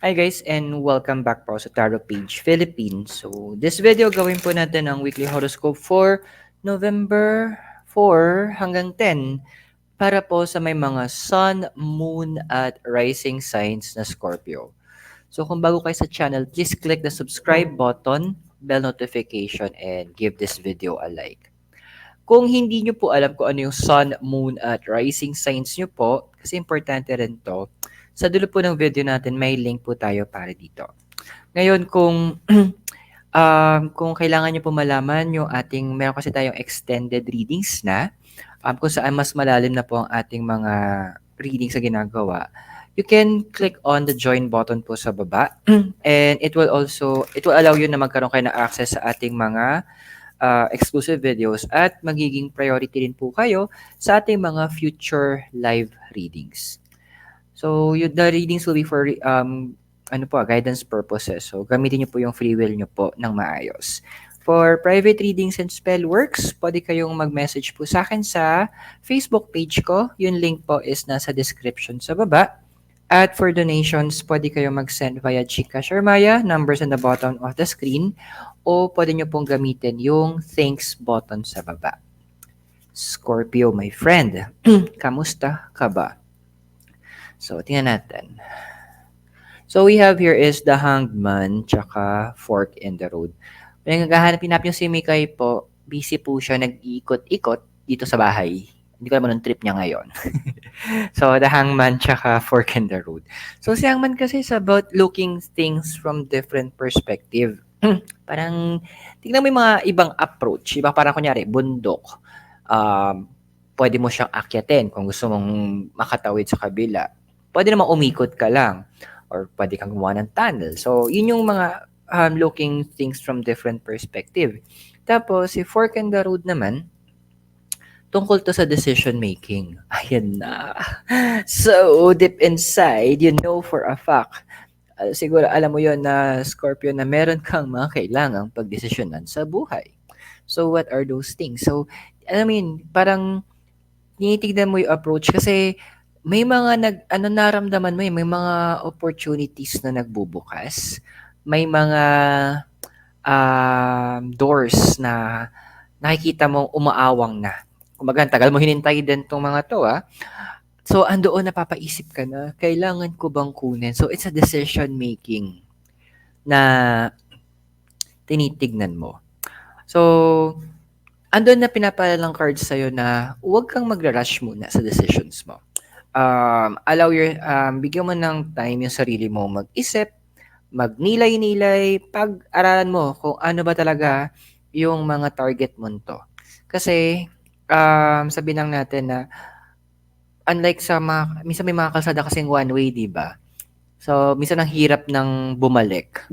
Hi guys and welcome back po sa Tarot Page Philippines. So this video gawin po natin ang weekly horoscope for November 4 hanggang 10 para po sa may mga sun, moon at rising signs na Scorpio. So kung bago kayo sa channel, please click the subscribe button, bell notification and give this video a like. Kung hindi nyo po alam kung ano yung sun, moon at rising signs nyo po, kasi importante rin to, sa dulo po ng video natin, may link po tayo para dito. Ngayon, kung kung kailangan nyo po malaman yung meron kasi tayong extended readings na, kung saan mas malalim na po ang ating mga readings sa ginagawa, you can click on the join button po sa baba and it will allow you na magkaroon kayo ng access sa ating mga exclusive videos at magiging priority rin po kayo sa ating mga future live readings. So, the readings will be for guidance purposes. So, gamitin niyo po yung free will niyo po ng maayos. For private readings and spell works, pwede kayong mag-message po sa akin sa Facebook page ko. Yung link po is nasa description sa baba. At for donations, pwede kayong mag-send via GCash or Maya, numbers on the bottom of the screen, o pwede nyo pong gamitin yung thanks button sa baba. Scorpio, my friend, kamusta ka ba? So, tingnan natin. So, we have here is the Hanged Man, tsaka Fork in the Road. Naghahanapin natin yung si Mikay po, busy po siya, nag-iikot-ikot dito sa bahay. Hindi ko naman ang trip niya ngayon. So, the Hangman tsaka Fork in the Road. So, si Hangman kasi is about looking things from different perspective. Parang, tingnan mo yung mga ibang approach. Iba parang kunyari, bundok. Pwede mo siyang akyatin kung gusto mong makatawid sa kabila. Pwede naman umikot ka lang. Or pwede kang gumawa ng tunnel. So, yun yung mga looking things from different perspective. Tapos, si Fork in the Road naman, tungkol to sa decision making. Ayan na. So, deep inside, you know for a fact, siguro alam mo yon na Scorpio na meron kang mga kailangang pagdesisyonan sa buhay. So, what are those things? So, I mean, parang tinitignan mo yung approach kasi may mga naramdaman mo may mga opportunities na nagbubukas. May mga doors na nakikita mong umaawang na. Kumbaga, tagal mo hinintay din tong mga to, So, andoon napapaisip ka na, kailangan ko bang kunin? So, it's a decision making na tinitignan mo. So, andun na pinapalalang cards sa'yo na huwag kang magra-rush muna sa decisions mo. Bigyan mo ng time yung sarili mo mag-isip, magnilay-nilay, pag-aralan mo kung ano ba talaga yung mga target mo to. Kasi, sabihin lang natin na unlike sa minsan may mga kalsada kasing one way, di ba? So, minsan ang hirap ng bumalik.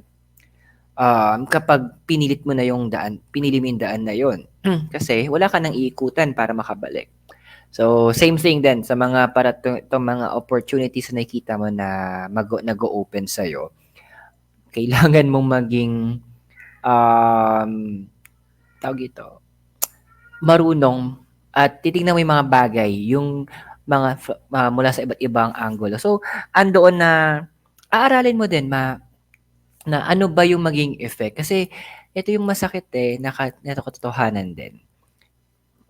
Kapag pinilit mo na yung daan, pinili mo yung daan na yon. Kasi wala ka nang iikutan para makabalik. So, same thing din sa mga mga opportunities na nakikita mo na nag-o-open sa'yo. Kailangan mong maging um, tawag ito, marunong at titingnan mo yung mga bagay, yung mula sa iba't ibang anggulo. So, andoon na aaralin mo din na ano ba yung maging effect. Kasi ito yung masakit na katotohanan din.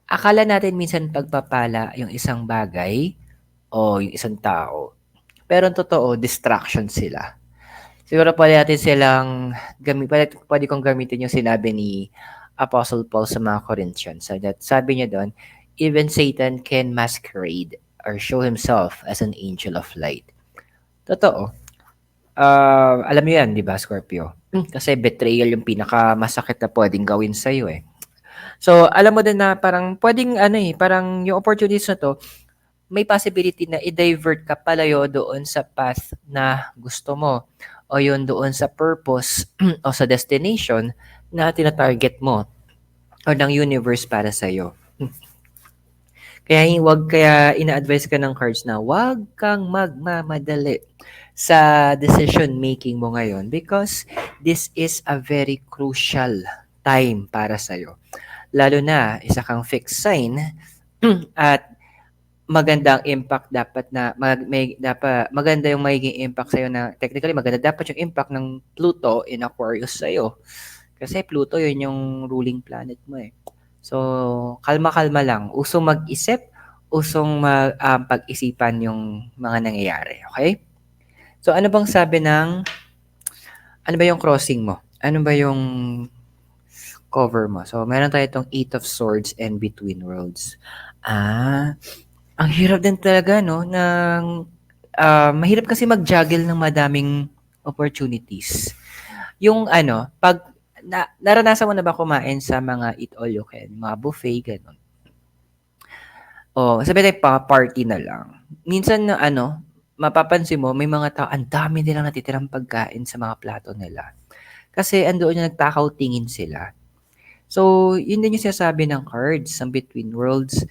Akala natin minsan pagpapala yung isang bagay o yung isang tao. Pero ang totoo, distraction sila. Siguro pwede kong gamitin yung sinabi ni Apostle Paul sa mga Corinthians. So that, sabi niya doon, even Satan can masquerade or show himself as an angel of light. Totoo. Alam mo yan, di ba, Scorpio? Kasi betrayal yung pinakamasakit na pwedeng gawin sa'yo eh. So, alam mo din na parang pwedeng parang yung opportunities na to, may possibility na i-divert ka palayo doon sa path na gusto mo o yun doon sa purpose o sa destination na tina-target mo o ng universe para sa'yo. Kaya ina-advise ka ng cards na wag kang magmamadali sa decision making mo ngayon because this is a very crucial time para sa'yo. Lalo na isa kang fixed sign at magandang impact dapat na dapat maganda yung magiging impact sa'yo na technically maganda dapat yung impact ng Pluto in Aquarius sa'yo. Kasi Pluto yun yung ruling planet mo eh. So, kalma-kalma lang. Usong mag-isip, usong pag-isipan yung mga nangyayari. Okay? So, ano ba yung crossing mo? Ano ba yung cover mo? So, meron tayo itong Eight of Swords and Between Worlds. Ang hirap din talaga, no? Mahirap kasi mag-juggle ng madaming opportunities. Yung pag naranasan mo na ba kumain sa mga eat all you can, mga buffet, ganun? O, sabi tayo party na lang. Minsan na mapapansin mo, may mga tao, ang dami nilang natitirang pagkain sa mga plato nila. Kasi andoon yung nagtakaw tingin sila. So, yun din yung sinasabi ng cards, ng Between Worlds.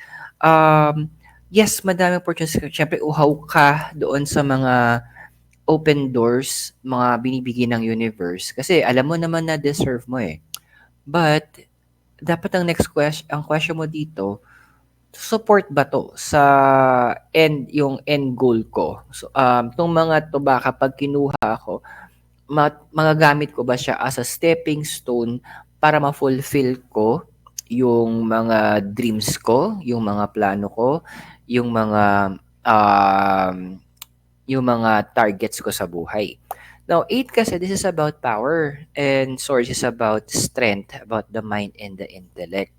Yes, madami opportunities. Siyempre, uhaw ka doon sa mga open doors, mga binibigay ng universe. Kasi alam mo naman na deserve mo eh. But, dapat ang question mo dito, support ba to sa yung end goal ko? So, itong mga to ba kapag kinuha ako, magagamit ko ba siya as a stepping stone para ma-fulfill ko yung mga dreams ko, yung mga plano ko, yung mga targets ko sa buhay. Now, 8 kasi this is about power and Swords is about strength, about the mind and the intellect.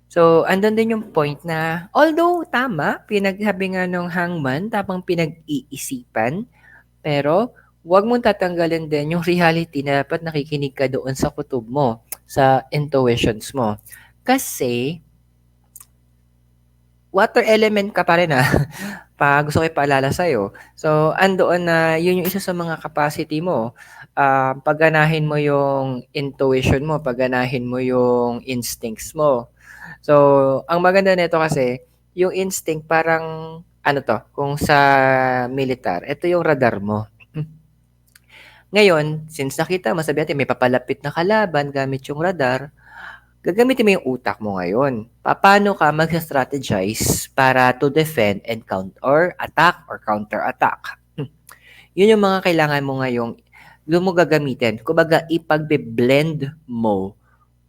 So, andun din yung point na, although tama, pinagsabi nga nung hangman, tapang pinag-iisipan, pero wag mong tatanggalin din yung reality na dapat nakikinig ka doon sa kutob mo, sa intuitions mo. Kasi, water element ka pa rin gusto ko ipaalala sa'yo. So, andoon na yun yung isa sa mga capacity mo. Pagganahin mo yung intuition mo, pagganahin mo yung instincts mo. So, ang maganda nito kasi, yung instinct parang, kung sa militar, ito yung radar mo. Ngayon, since nakita mo, sabi natin, may papalapit na kalaban gamit yung radar, gagamitin mo yung utak mo ngayon. Paano ka mag-strategize para to defend and counter-attack? Yun yung mga kailangan mo ngayong doon mo gagamitin. Kumbaga, ipagbe-blend mo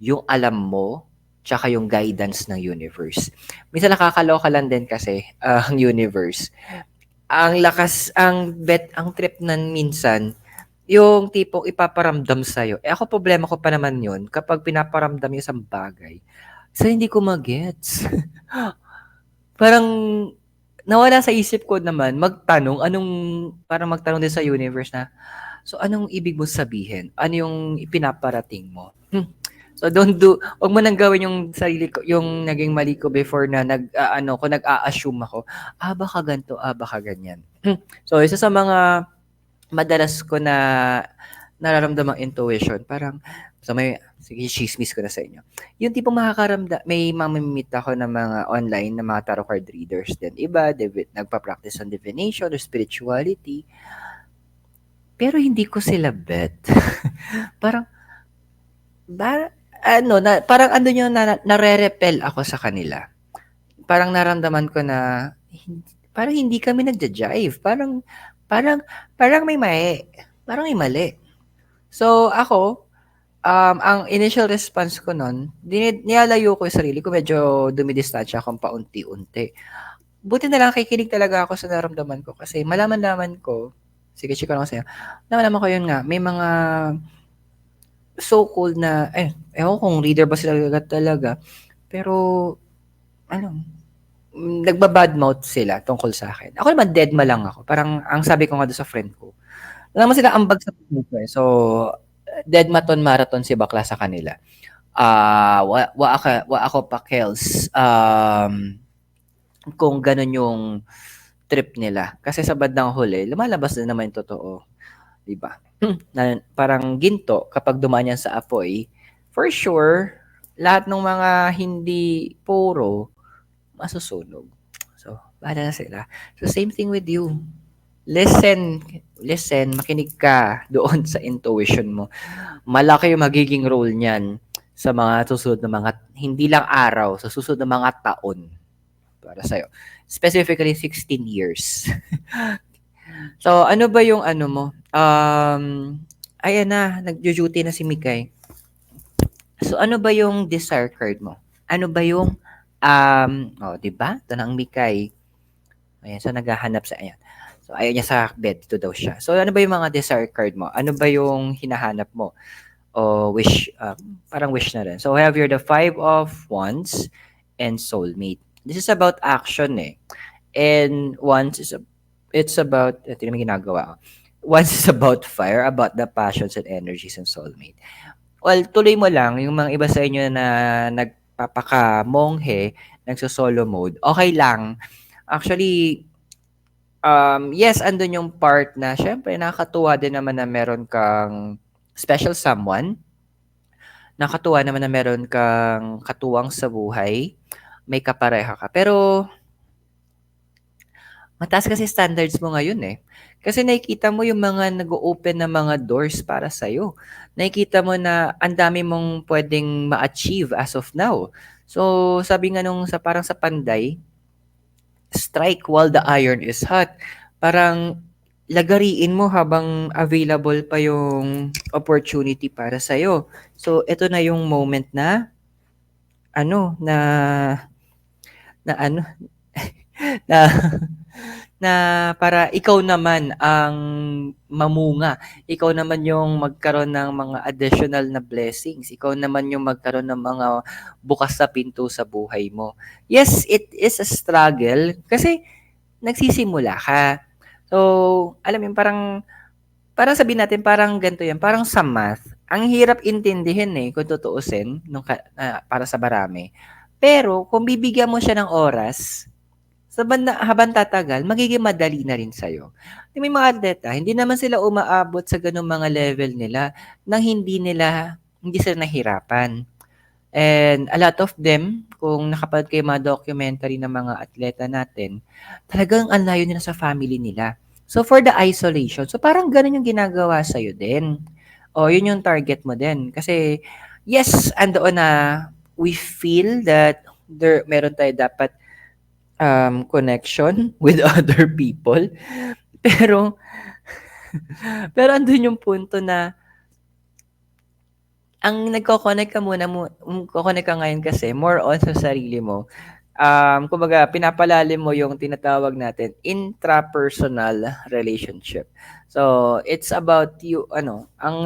yung alam mo tsaka yung guidance ng universe. Minsan nakakaloka lang din kasi ang universe. Ang trip nan minsan, yung tipong ipaparamdam sa'yo. Ako problema ko pa naman yun kapag pinaparamdam yung isang bagay. So, hindi ko magets. Parang nawala sa isip ko naman parang magtanong din sa universe na, so anong ibig mo sabihin? Ano yung ipinaparating mo? So wag mo nang gawin yung sarili ko, yung naging mali ko before na kung nag-a-assume ako, baka ganito, baka ganyan. So isa sa mga madalas ko na nararamdamang intuition, parang sige, chismis ko na sa inyo. Yung tipong may mamimit ako ng mga online na mga tarot card readers din. Iba, nagpa-practice on divination or spirituality. Pero hindi ko sila bet. Parang, parang andun yung nare-repel ako sa kanila. Parang naramdaman ko na, parang hindi kami nagja-jive. Parang may mali. Parang may mali. So, ako, ang initial response ko nun, nilalayo ko yung sarili ko, medyo dumidistansya akong paunti-unti. Buti na lang kikinig talaga ako sa naramdaman ko kasi malaman ko, sige, check ko lang sa'yo, malaman ko yun nga, may mga so-called na, ewan kung reader ba sila talaga, pero, nagbabadmouth sila tungkol sa akin. Ako naman, deadma lang ako. Parang, ang sabi ko nga doon sa friend ko, alam mo sila ambag sa puso eh. So, deadmaton marathon si bakla sa kanila. Wa ako pa Kels, kung ganun yung trip nila. Kasi sa bandang huli, lumalabas na naman yung totoo. Diba? Na parang ginto, kapag dumaan yan sa apoy, for sure, lahat ng mga hindi puro, masusunog. So, bahala na sila. So, same thing with you. Listen, makinig ka doon sa intuition mo. Malaki yung magiging role niyan sa mga susunod na hindi lang araw, sa susunod na mga taon. para sa'yo. Specifically, 16 years. So, ano ba yung ano mo? Ayan na, nagjo-duty na si Mikay. So, ano ba yung desire card mo? Ano ba yung, oh, di ba? Ito na ang Mikay. Ayan, so naghahanap sa, ayan. So, ayaw niya sa bed, dito daw siya. So, ano ba yung mga desire card mo? Ano ba yung hinahanap mo? O wish, parang wish na rin. So, we have here the Five of Wands and Soulmate. This is about action eh. And Wands is, it's about, ito yung ginagawa ko. Wands is about fire, about the passions and energies and soulmate. Well, tuloy mo lang, yung mga iba sa inyo na nagpapaka-monghe, nagso-solo mode, okay lang. Actually, yes, andun yung part na syempre nakakatuwa din naman na meron kang special someone. Nakakatuwa naman na meron kang katuwang sa buhay. May kapareha ka. Pero mataas kasi standards mo ngayon eh. Kasi nakikita mo yung mga nag-open na mga doors para sa'yo. Nakikita mo na ang dami mong pwedeng ma-achieve as of now. So, sabi nga nung sa parang sa Panday, strike while the iron is hot. Parang lagariin mo habang available pa yung opportunity para sa'yo. So, ito na yung moment na ano, na ano, na na para ikaw naman ang mamunga. Ikaw naman yung magkaroon ng mga additional na blessings. Ikaw naman yung magkaroon ng mga bukas na pinto sa buhay mo. Yes, it is a struggle kasi nagsisimula ka. So, alam mo yun, parang sabihin natin, parang ganito yan, parang sa math, ang hirap intindihin eh, kung tutuusin, para sa marami. Pero, kung bibigyan mo siya ng oras, habang tatagal, magiging madali na rin sa'yo. May mga atleta, hindi naman sila umaabot sa ganung mga level nila nang hindi sila nahirapan. And a lot of them, kung nakapanood kayo mga documentary ng mga atleta natin, talagang ang layo nila sa family nila. So for the isolation, so parang ganun yung ginagawa sa'yo din. O yun yung target mo din. Kasi yes, andoon na we feel that meron tayo dapat connection with other people. Pero, pero andun yung punto na ang nagko-connect ka ko-connect ka ngayon kasi more on sa sarili mo. Kumbaga, pinapalalim mo yung tinatawag natin intrapersonal relationship. So, it's about you, ang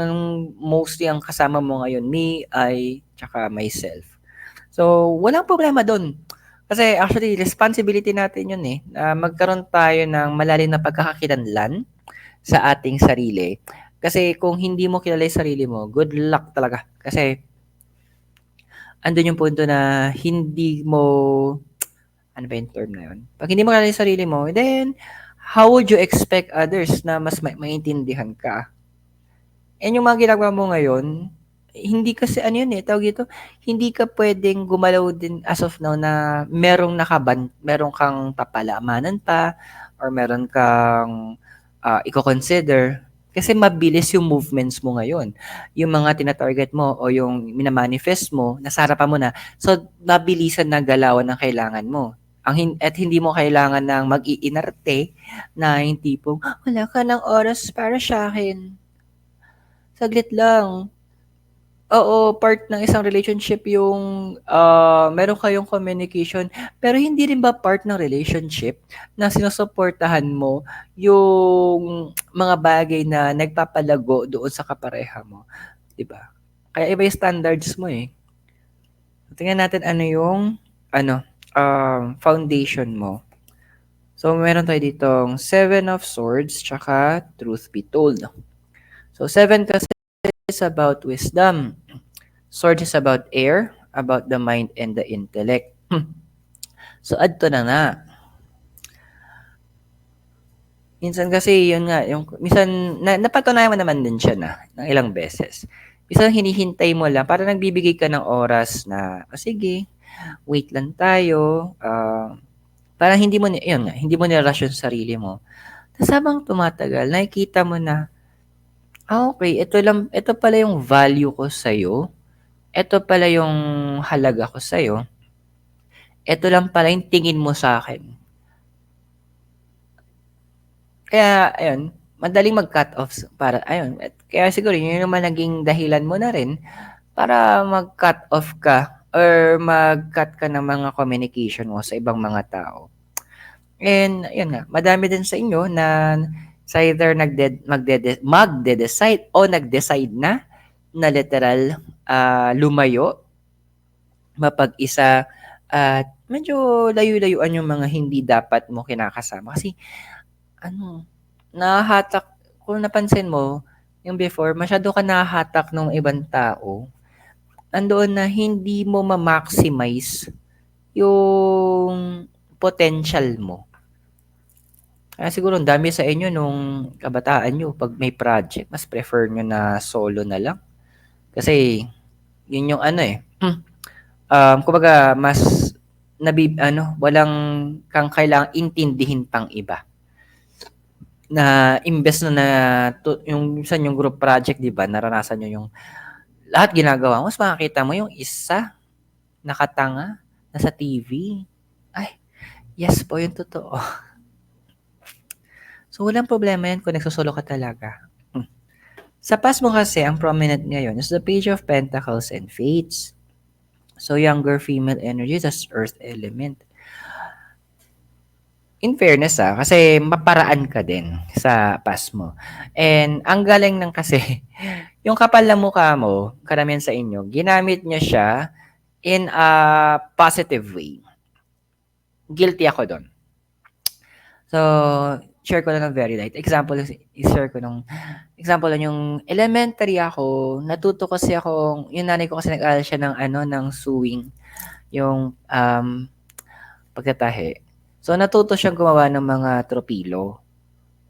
mostly ang kasama mo ngayon, me, I, tsaka myself. So, walang problema doon. Kasi actually, responsibility natin yun eh, na magkaroon tayo ng malalim na pagkakakilanlan sa ating sarili. Kasi kung hindi mo kilala yung sarili mo, good luck talaga. Kasi andun yung punto na hindi mo, ano ba yung term na yun? Pag hindi mo kilala yung sarili mo, then how would you expect others na mas maintindihan ka? And yung mga ginagawa mo ngayon, hindi kasi ano yun eh, tawag ito, hindi ka pwedeng gumalaw din as of now na meron kang papalamanan pa or meron kang i-consider kasi mabilis yung movements mo ngayon. Yung mga tina-target mo o yung minamanifest mo, nasa harapan mo na. So, mabilisan na galawan ang kailangan mo. At hindi mo kailangan ng mag-iinarte na yung tipong, wala ka ng oras para sa akin. Saglit lang. Oo, part ng isang relationship yung meron kayong communication. Pero hindi rin ba part ng relationship na sinusuportahan mo yung mga bagay na nagpapalago doon sa kapareha mo, 'di ba? Kaya iba yung standards mo eh. Tingnan natin ano yung foundation mo. So meron tayo ditong Seven of Swords tsaka Truth Be Told. So seven kasi is about wisdom. Sword is about air, about the mind and the intellect. So, adto na nga. Minsan kasi, yun nga, minsan, napatunayan mo naman din siya ng ilang beses. Minsan, hinihintay mo lang, para nagbibigay ka ng oras na, sige, wait lang tayo, parang hindi mo nirush yung sarili mo. Tapos habang tumatagal, nakikita mo na, okay, ito pala yung value ko sa'yo, ito pala yung halaga ko sa'yo, Eto lang pala yung tingin mo sa'kin. Kaya ayun, madaling mag-cut off para ayun, at kaya siguro yun naman naging dahilan mo na rin para mag-cut off ka or mag-cut ka ng mga communication mo sa ibang mga tao. And ayun nga, madami din sa inyo na sa either magde-decide o nag-decide na literal, lumayo, mapag-isa at medyo layo-layuan yung mga hindi dapat mo kinakasama. Kasi ano, nahahatak kung napansin mo, yung before masyado ka nahahatak nung ibang tao, andoon na hindi mo ma-maximize yung potential mo. Kaya siguro ang dami sa inyo nung kabataan niyo 'pag may project mas prefer niyo na solo na lang. Kasi yun yung ano, eh, kumbaga mas walang kang kailangang intindihin pang iba. Na imbes na yung minsan yung group project 'di ba, naranasan niyo yung lahat ginagawa mo, mas makikita mo yung isa nakatanga, nasa TV. Ay, yes po, yung totoo. So, walang problema yan kung nagsusolo ka talaga. Sa past mo kasi, ang prominent ngayon is the Page of Pentacles and Fates. So, younger female energy, that's Earth element. In fairness kasi maparaan ka din sa past mo. And ang galing ng kasi, yung kapal na mukha mo, karamihan sa inyo, ginamit niya siya in a positive way. Guilty ako doon. So, share ko lang ng very light. Example, i-share ko nung example lang yung elementary ako, natuto kasi akong, yung nanay ko kasi nag-aaral siya ng ng sewing, yung pagtatahi. So, natuto siyang gumawa ng mga tropilo.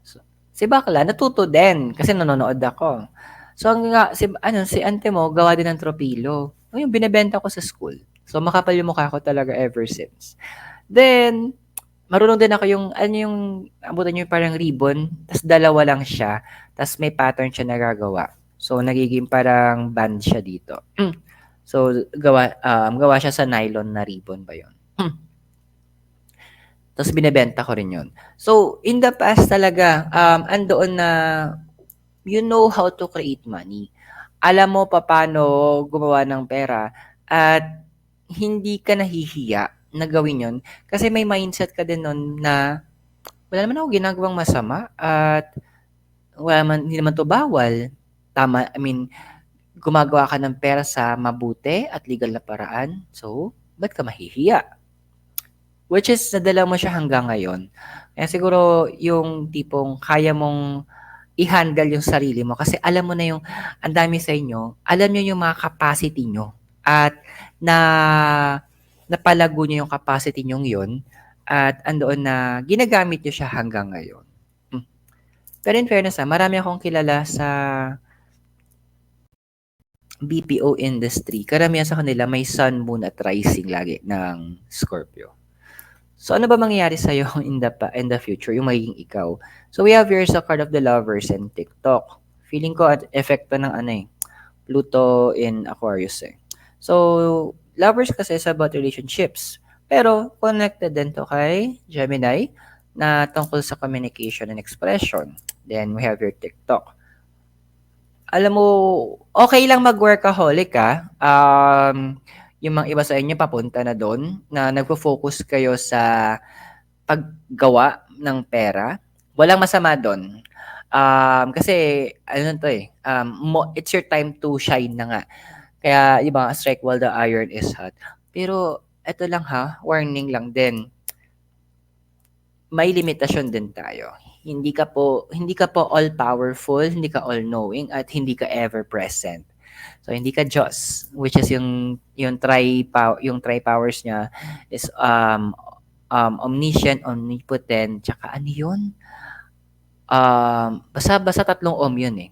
So, si bakla, natuto din kasi nanonood ako. So, si ante mo, gawa din ng tropilo. Yung binebenta ko sa school. So, makapal yung mukha ko talaga ever since. Then, marunong din ako yung abutan niyo parang ribbon, tas dalawa lang siya, tas may pattern siya nagagawa. So, nagiging parang band siya dito. So, gawa siya sa nylon na ribbon ba yun? Tas binebenta ko rin yun. So, in the past talaga, andoon na you know how to create money. Alam mo paano gumawa ng pera at hindi ka nahihiya na gawin yun. Kasi may mindset ka din nun na wala naman ako ginagawang masama at hindi naman to bawal. Tama, I mean, gumagawa ka ng pera sa mabuti at legal na paraan. So, ba't ka mahihiya? Which is, nadala mo siya hanggang ngayon. Kaya siguro, yung tipong kaya mong i-handle yung sarili mo kasi alam mo na yung ang dami sa inyo, alam niyo yung mga capacity niyo at na napalago niyo yung capacity niyong yun at andoon na ginagamit niyo siya hanggang ngayon. Pero in fairness marami akong kilala sa BPO industry. Karamihan sa kanila may sun, moon at rising lagi ng Scorpio. So ano ba mangyayari sa iyo in the future, yung magiging ikaw? So we have here sa card of the lovers and TikTok. Feeling ko at epekto ng Pluto in Aquarius eh. So lovers kasi is about relationships. Pero connected din to kay Gemini na tungkol sa communication and expression. Then we have your TikTok. Alam mo, okay lang mag-workaholic yung mga iba sa inyo papunta na doon na nagfo-focus kayo sa paggawa ng pera. Walang masama doon. Kasi ano to eh, it's your time to shine na nga. Kaya iba strike while the iron is hot. Pero eto lang warning lang din. May limitasyon din tayo. Hindi ka po all powerful, hindi ka all knowing at hindi ka ever present. So hindi ka Diyos, which is yung tri powers niya is omniscient, omnipotent, tsaka ano yun? Basta tatlong yun eh.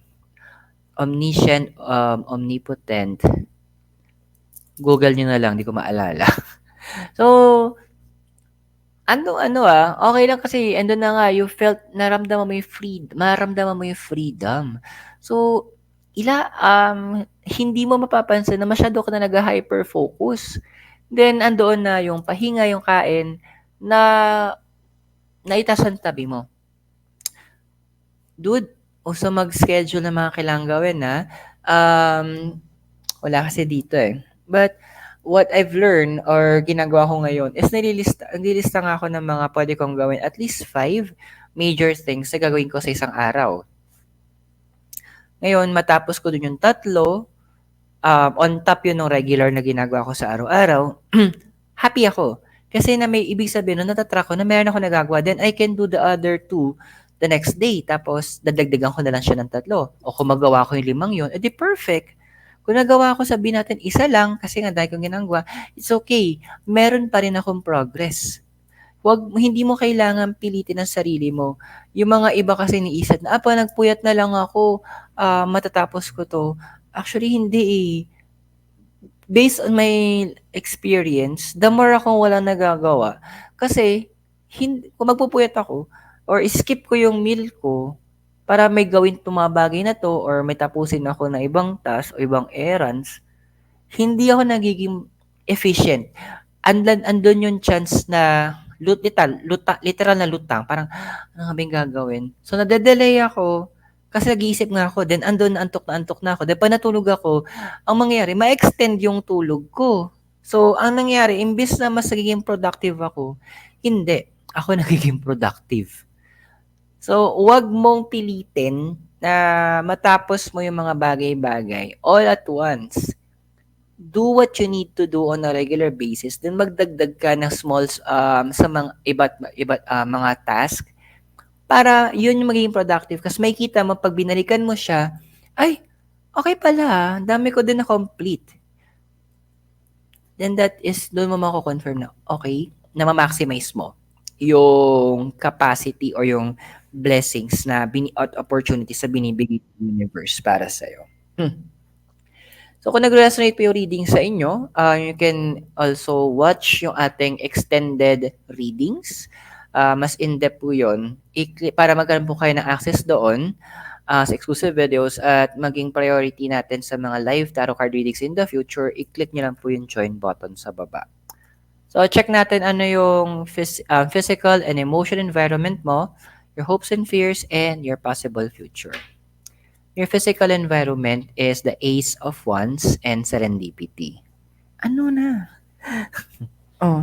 Omniscient, omnipotent. Google niyo na lang, hindi ko maalala. So, okay lang kasi andun na nga, maramdaman mo yung freedom. So, hindi mo mapapansin na masyado ka na nag-hyper-focus. Then andoon na yung pahinga, yung kain na naitasan tabi mo. Dude, uso mag-schedule ng mga kailangang gawin na. Wala kasi dito eh. But what I've learned or ginagawa ko ngayon is nililista nga ako ng mga pwede kong gawin. At least 5 major things na gagawin ko sa isang araw. Ngayon, matapos ko dun yung 3, on top yun ng regular na ginagawa ko sa araw-araw, happy ako. Kasi na may ibig sabihin, nung natatrack ko na meron ako nagagawa, then I can do the other 2 the next day. Tapos, dadagdagan ko na lang siya ng 3. O kung magawa ko yung 5 yun, edi perfect. Kung nagawa ko, sabihin natin, 1 lang, kasi nga dahil kong ginagawa, it's okay. Meron pa rin akong progress. Hindi mo kailangan pilitin ang sarili mo. Yung mga iba kasi niisip na, nagpuyat na lang ako, matatapos ko to. Actually, hindi eh. Based on my experience, the more akong walang nagagawa, kasi kung magpupuyat ako, or skip ko yung meal ko, para may gawin itong mga bagay na to, or may tapusin ako na ibang task, o ibang errands, hindi ako nagiging efficient. Andun yung chance na literal na lutang. Parang, ano nga ba yung gagawin? So, nade-delay ako kasi nag-iisip nga ako. Then, andun na antok na ako. Then, pag natulog ako, ang mangyayari, ma-extend yung tulog ko. So, ang nangyari, imbis na mas nagiging productive ako, hindi. Ako nagiging productive. So, wag mong pilitin na matapos mo yung mga bagay-bagay all at once. Do what you need to do on a regular basis, then magdagdag ka ng small sa mga iba't mga task para yun yung magiging productive kasi makikita mo pag binalikan mo siya, ay, okay pala, dami ko din na complete. Then that is, doon mo mako-confirm na, okay, na ma-maximize mo yung capacity or yung blessings na at opportunities na binibigay ng universe para sa'yo. So kung nag-resonate po yung reading sa inyo, you can also watch yung ating extended readings. Mas in-depth po yun. Para magkaroon po kayo ng access doon sa exclusive videos at maging priority natin sa mga live tarot card readings in the future, i-click nyo lang po yung join button sa baba. So check natin ano yung physical and emotional environment mo, your hopes and fears, and your possible future. Your physical environment is the Ace of Wands and Serendipity. Ano na? Oh.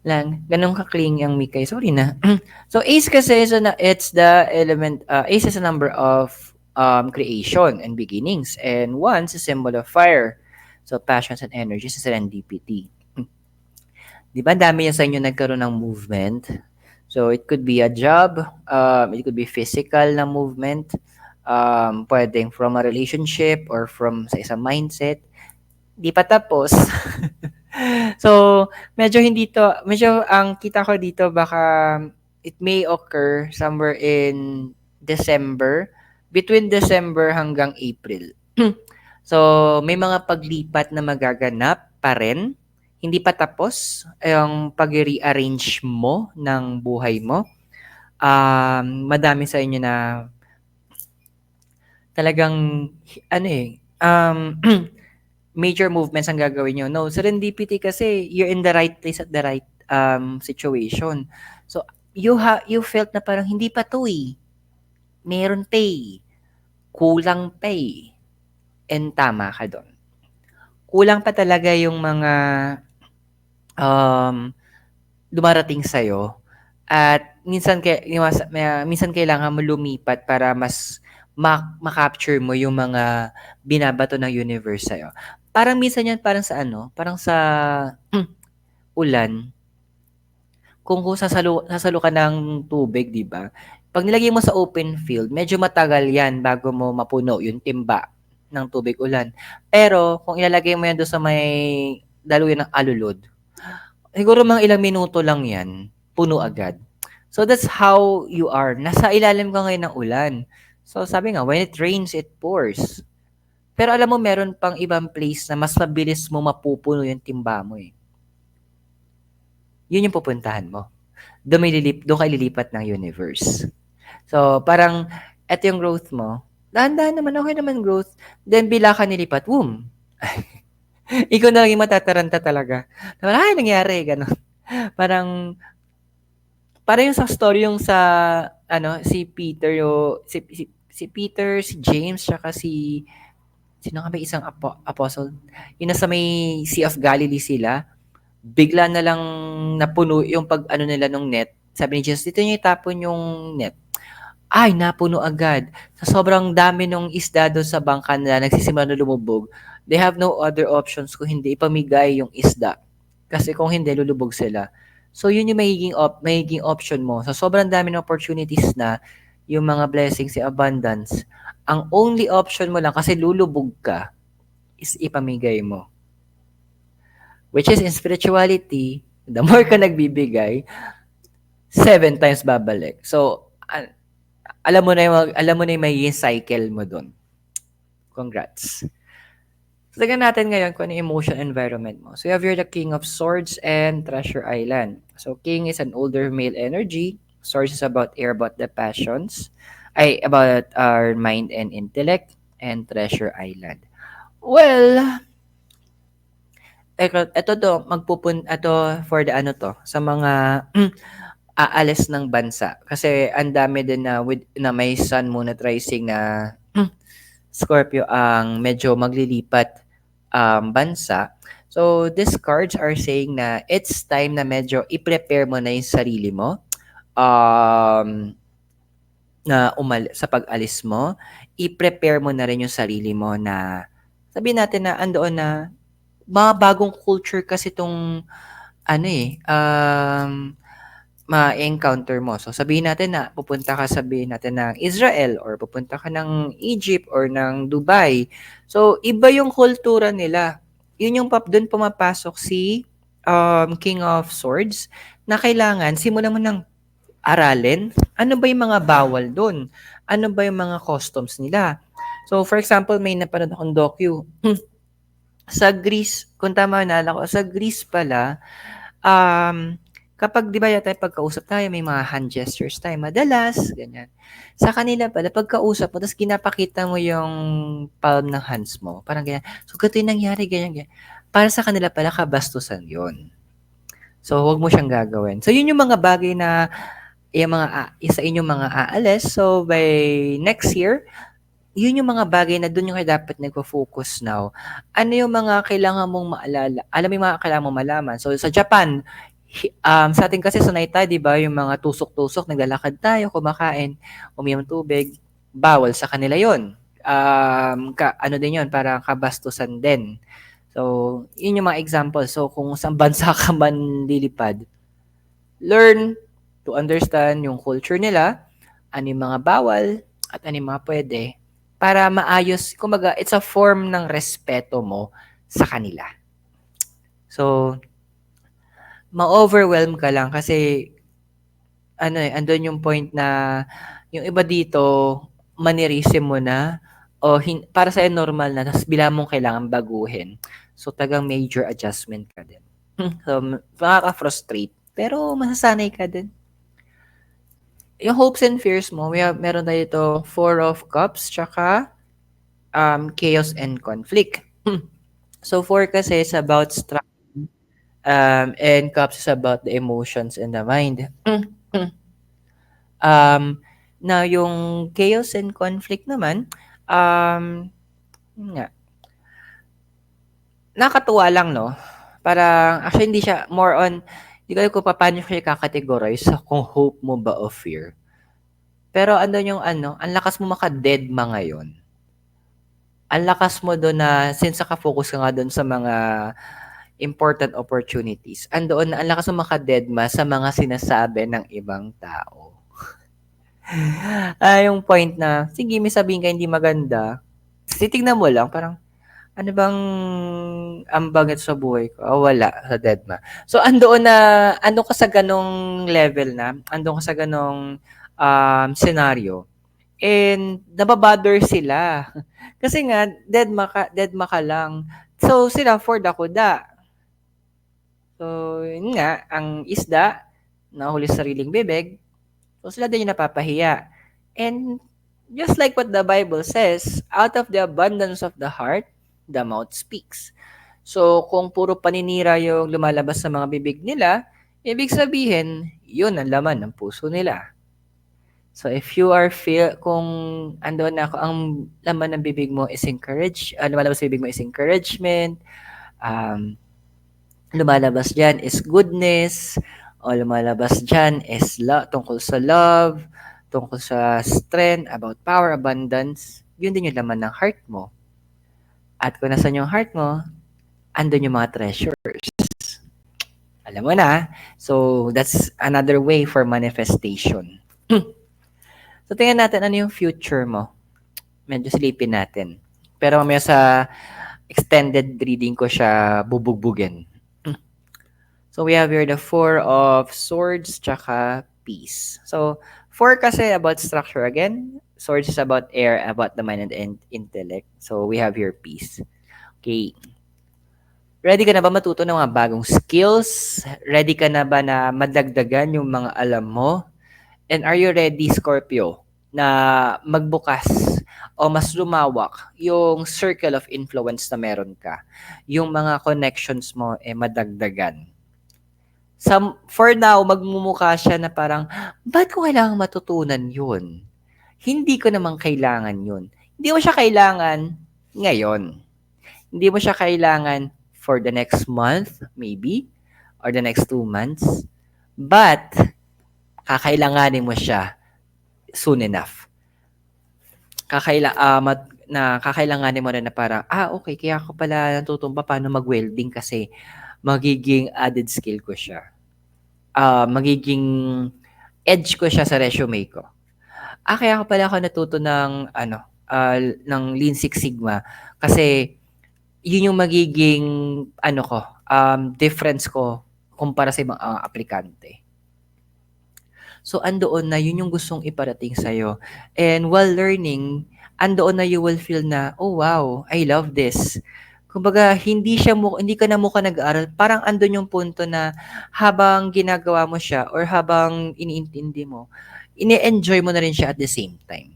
Lang, ganun ka-clingy ang Mikay. Sorry na. So, Ace kasi, it's the element, Ace is a number of creation and beginnings. And Wands is a symbol of fire. So, passions and energies is Serendipity. Di ba, dami yan sa inyo nagkaroon ng movement? So, it could be a job, it could be physical na movement, pwedeng from a relationship or from sa isang mindset. Di pa tapos. So, medyo ang kita ko dito baka it may occur somewhere in December, between December hanggang April. So, may mga paglipat na magaganap pa rin. Hindi pa tapos yung pag-rearrange mo ng buhay mo. Madami sa inyo na talagang major movements ang gagawin nyo. No, serendipity kasi you're in the right place at the right situation. So, you felt na parang hindi pa to eh. Meron pa eh. Kulang pa eh. And tama ka doon. Kulang pa talaga yung mga dumarating sa'yo. At minsan kailangan mo lumipat para mas ma-capture mo yung mga binabato ng universe sa'yo. Parang minsan yan, parang sa ulan. Kung sasalo ka ng tubig, di ba? Pag nilagay mo sa open field, medyo matagal yan bago mo mapuno yung timba ng tubig ulan. Pero kung ilalagay mo yan doon sa may daluyan ng alulod, siguro mga ilang minuto lang yan, puno agad. So that's how you are. Nasa ilalim ka ngayon ng ulan. So sabi nga, when it rains, it pours. Pero alam mo, meron pang ibang place na mas mabilis mo mapupuno yung timba mo eh. Yun yung pupuntahan mo. Doon ka ililipat ng universe. So, parang, eto yung growth mo. Dahan-dahan naman, okay naman growth. Then, bila ka nilipat, boom. Ikaw na lang yung matataranta talaga. Parang, ay, nangyari, gano'n. Parang, parang yung sa story yung sa, ano, si Peter, si Peter, si James, tsaka si, sino nga ba isang apostle? Yung nasa may Sea of Galilee sila, bigla na lang napuno yung pag ano nila nung net. Sabi ni Jesus, dito niyo itapon yung net. Ay, napuno agad. Sa sobrang dami nung isda doon sa bangka nila, nagsisimula na lumubog. They have no other options kung hindi ipamigay yung isda. Kasi kung hindi, lulubog sila. So, yun yung magiging option mo. Sa sobrang dami ng opportunities na, yung mga blessings, yung abundance, ang only option mo lang kasi lulubog ka, is ipamigay mo. Which is in spirituality, the more ka nagbibigay, 7 times babalik. So, alam mo na yung magiging cycle mo dun. Congrats. So, tignan natin ngayon kung ano yung emotion environment mo. So, you have here the King of Swords and Treasure Island. So, King is an older male energy. Swords is about air, about the passions. About our mind and intellect. And Treasure Island. Well, ito for the ano to, sa mga aalis ng bansa. Kasi ang dami din na may sun, moon at rising na Scorpio ang medyo maglilipat bansa. So, these cards are saying na it's time na medyo i-prepare mo na yung sarili mo na sa pag-alis mo. I-prepare mo na rin yung sarili mo na sabihin natin na andoon na mga bagong culture kasi itong ano ma-encounter mo. So, sabihin natin na sabihin natin ng Israel or pupunta ka ng Egypt or ng Dubai. So, iba yung kultura nila. Yun yung doon pumapasok si King of Swords na kailangan simulan mo ng aralin. Ano ba yung mga bawal doon? Ano ba yung mga customs nila? So, for example, may napanood akong docu. Sa Greece, kung tama naalala ko, sa Greece pala, kapag 'di ba yata pagkausap tayo may mga hand gestures tayo madalas, ganyan. Sa kanila pala pagkausap mo tapos pinapakita mo yung palm ng hands mo, parang ganyan. So, ganito yung nangyari, ganyan, ganyan. Para sa kanila pala kabastusan yun. So, huwag mo siyang gagawin. So, yun yung mga bagay na yung sa inyong mga aalis. So, by next year, yun yung mga bagay na dun yung kayo dapat nagfo-focus now. Ano yung mga kailangan mong maalala? Alam mo yung mga kailangan mong malaman. So, sa Japan, sa atin kasi sanay tayo, 'di ba, yung mga tusok-tusok, naglalakad tayo, kumakain, uminom tubig, bawal sa kanila 'yon. Ano din 'yon, parang kabastusan din. So, 'yun yung mga example. So, kung saan bansa ka man lilipad, learn to understand yung culture nila, ano yung mga bawal, at ano yung mga pwede, para maayos, kumbaga, it's a form ng respeto mo sa kanila. So, ma-overwhelm ka lang kasi andun yung point na yung iba dito mannerism mo na o para sa'yo normal na tapos bigla mong kailangan baguhin. So, tagang major adjustment ka din. So, makaka-frustrate pero masasanay ka din. Yung hopes and fears mo, meron tayo dito 4 of Cups tsaka chaos and conflict. So, 4 kasi is about and Cups is about the emotions and the mind. Na yung chaos and conflict naman, yun nga, nakakatuwa lang, no? Parang, actually, hindi siya more on, hindi ko alam kung paano siya kakategorize kung hope mo ba o fear. Pero andun yung ang lakas mo maka-deadma ngayon. Ang lakas mo doon na, since naka-focus ka nga doon sa mga important opportunities, andoon na ang lakas mo maka-deadma sa mga sinasabi ng ibang tao. Yung point na, sige, may sabihin ka hindi maganda, titignan mo lang, parang, ano bang ambag ito sa buhay ko? Wala, sa deadma. So, ando ka sa ganong level na, ando ka sa ganong scenario, and nababother sila. Kasi nga, deadma ka lang. So, sila for the kuda. So, yun nga, ang isda, nahuli sa sariling bibig, so sila din yung napapahiya. And just like what the Bible says, out of the abundance of the heart, the mouth speaks. So, kung puro paninira yung lumalabas sa mga bibig nila, ibig sabihin, yun ang laman ng puso nila. So, if you are kung andun na ang laman ng bibig mo is lumalabas sa bibig mo is encouragement, um, lumalabas dyan is goodness, o lumalabas dyan is tungkol sa love, tungkol sa strength, about power, abundance, yun din yung laman ng heart mo. At kung nasan yung heart mo, andun yung mga treasures. Alam mo na. So, that's another way for manifestation. So, tingnan natin ano yung future mo. Medyo silipin natin. Pero mamaya sa extended reading ko siya bubugbugin. So, we have here the Four of Swords tsaka Peace. So, Four kasi about structure again. Swords is about air, about the mind and intellect. So, we have here Peace. Okay. Ready ka na ba matuto ng mga bagong skills? Ready ka na ba na madagdagan yung mga alam mo? And are you ready, Scorpio, na magbukas o mas lumawak yung circle of influence na meron ka? Yung mga connections mo madagdagan. For now, magmumukha siya na parang, ba't ko kailangan matutunan yun? Hindi ko naman kailangan yun. Hindi mo siya kailangan ngayon. Hindi mo siya kailangan for the next month, maybe, or the next 2 months. But, kakailanganin mo siya soon enough. Kakailanganin mo na parang, okay, kaya ako pala natutumpa paano mag-welding kasi magiging added skill ko siya. Magiging edge ko siya sa resume ko. Kaya pala ako natuto ng ng Lean Six Sigma kasi yun yung magiging difference ko kumpara sa ibang aplikante. So andoon na yun yung gustong iparating sa'yo. And while learning, andoon na you will feel na, oh wow, I love this. Kumbaga, hindi ka na mukha nag-aaral. Parang andun yung punto na habang ginagawa mo siya or habang iniintindi mo, ini-enjoy mo na rin siya at the same time.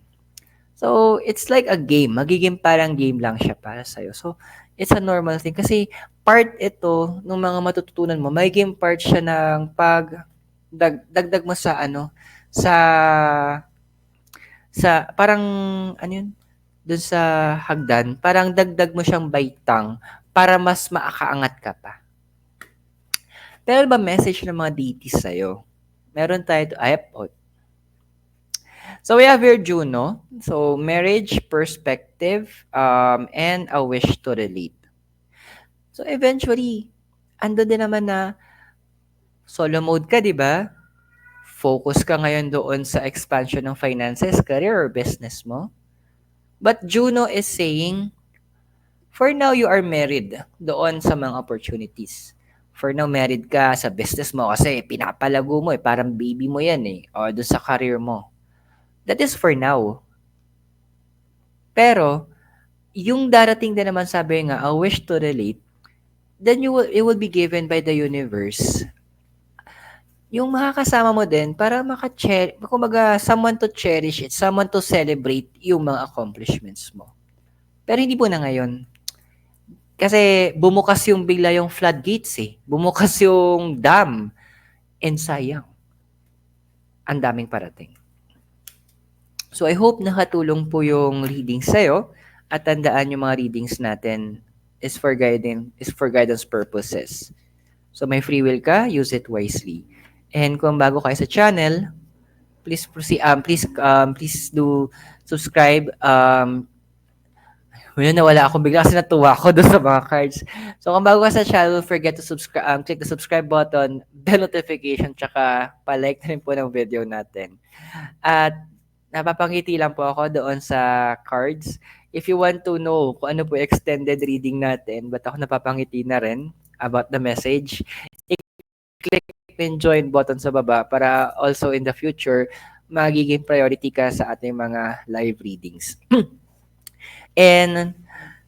So, it's like a game. Magiging parang game lang siya para sa'yo. So, it's a normal thing. Kasi part ito, ng mga matututunan mo, magiging part siya ng dagdag mo sa parang, dun sa hagdan, parang dagdag mo siyang baitang para mas maakaangat ka pa. Pero ba message ng mga deities sa'yo? Meron tayo So we have here Juno. So marriage, perspective, and a wish to relate. So eventually, ando din naman na solo mode ka, di ba? Focus ka ngayon doon sa expansion ng finances, career, or business mo. But Juno is saying, for now, you are married doon sa mga opportunities. For now, married ka sa business mo kasi pinapalago mo parang baby mo yan o doon sa career mo. That is for now. Pero, yung darating din naman sabi nga, a wish to relate, then it will be given by the universe. Yung makakasama mo din para kumbaga someone to cherish it, someone to celebrate yung mga accomplishments mo. Pero hindi po na ngayon. Kasi bumukas yung bigla yung floodgates Bumukas yung dam. And sayang. Ang daming parating. So I hope nakatulong po yung reading sa'yo at tandaan yung mga readings natin is for guidance purposes. So may free will ka, use it wisely. And kung bago kayo sa channel, please do subscribe. Nawala ako bigla kasi natuwa ako doon sa mga cards. So kung bago ka sa channel, don't forget to subscribe, click the subscribe button, bell notification, tsaka pa-like na rin po ng video natin. At napapangiti lang po ako doon sa cards. If you want to know kung ano po extended reading natin, ba't ako napapangiti na rin about the message, i-click yung join button sa baba para also in the future, magiging priority ka sa ating mga live readings. And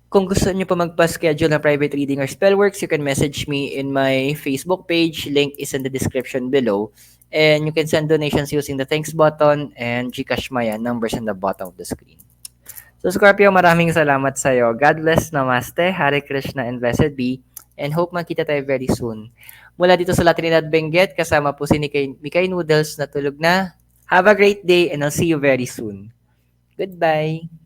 kung gusto niyo pa magpa-schedule ng private reading or spellworks, you can message me in my Facebook page. Link is in the description below. And you can send donations using the thanks button and GCash Maya numbers in the bottom of the screen. So Scorpio, maraming salamat sa'yo. God bless, Namaste, Hare Krishna, and Blessed be. And hope makita tayo very soon. Mula dito sa La Trinidad Benguet, kasama po si Mikay Noodles na tulog na. Have a great day and I'll see you very soon. Goodbye!